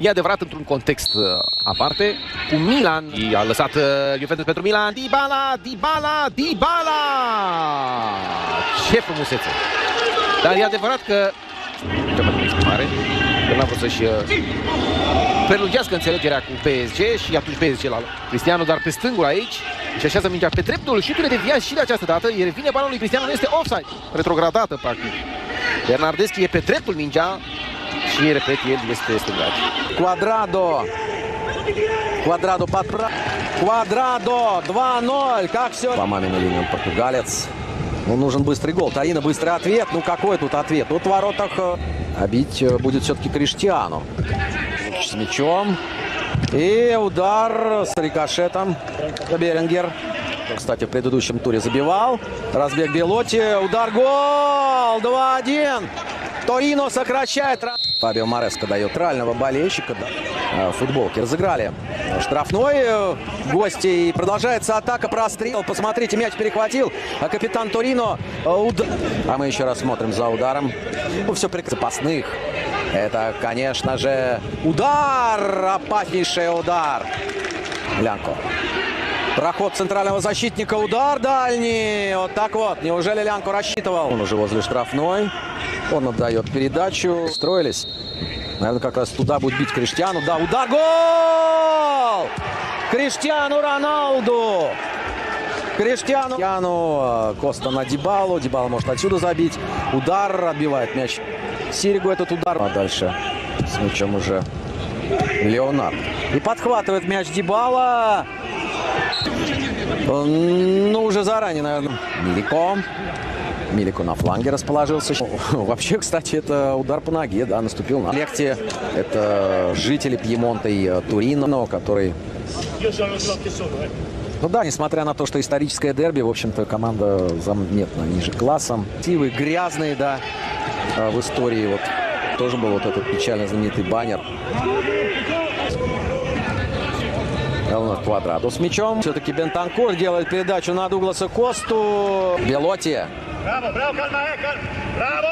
E adevărat într-un context aparte, cu Milan. I-a lăsat Juventus pentru Milan. Dybala! Ce frumusețe! Dar e adevărat că n-a vrut să-și prelungească înțelegerea cu PSG și atunci PSG la Cristiano, dar pe stângul aici și așează mingea pe dreptul. Șuturile deviază și de această dată. Revine balonul lui Cristiano, nu este offside. Retrogradată, practic. Bernardeschi e pe dreptul mingea și, repet, el este stângat. Cuadrado 2-0. Как все? По маминой линии он португалец. Ну, нужен быстрый гол. Торино быстрый ответ. Ну, какой тут ответ? Тут в воротах бить будет все-таки Криштиану. С мячом. И удар с рикошетом. Берингер. Кстати, в предыдущем туре забивал. Разбег Белотти. Удар, гол! 2-1. Торино сокращает. Фабио Мареско дает трального болельщика. Футболки разыграли штрафной гости. И продолжается атака, прострел. Посмотрите, мяч перехватил. А капитан Торино. А мы еще раз смотрим за ударом. Ну, все прекрасно. Запасных. Это, конечно же, удар. Опаснейший удар. Лянко. Проход центрального защитника. Удар дальний. Вот так вот. Неужели Лянко рассчитывал? Он уже возле штрафной. Он отдает передачу. Строились. Наверное, как раз туда будет бить Криштиану. Да, удар. Гол! Криштиану Роналду! Криштиану Коста на Дибалу. Дибала может отсюда забить. Удар. Отбивает мяч Сиригу этот удар. А дальше с мячом уже Леонард. И подхватывает мяч Дибала. Ну, уже заранее, наверное. Милико на фланге расположился. Вообще, кстати, это удар по ноге, да, наступил на легте. Это жители Пьемонта и Турино, который... Ну да, несмотря на то, что историческое дерби, в общем-то, команда заметно ниже классом. Сивые, грязные, да, в истории вот тоже был вот этот печально знаменитый баннер. Квадрадо с мячом. Все-таки Бентанкур делает передачу на Дугласа Косту. Белотти. Браво!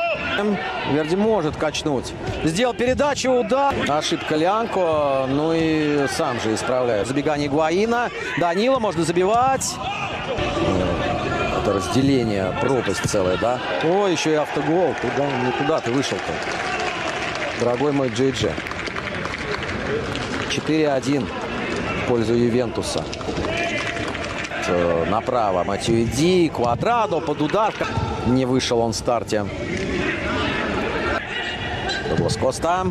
Верди может качнуть. Сделал передачу, удар. Ошибка Лянко. Ну и сам же исправляет. Забегание Гуаина. Данила можно забивать. Это разделение, пропасть целая, да? Ой, еще и автогол. Туда, не туда ты вышел-то. Дорогой мой Джей-Джей. 4-1 в пользу Ювентуса. Направо Матюиди, Квадрадо под удар. Не вышел он в старте. Дуглас Коста.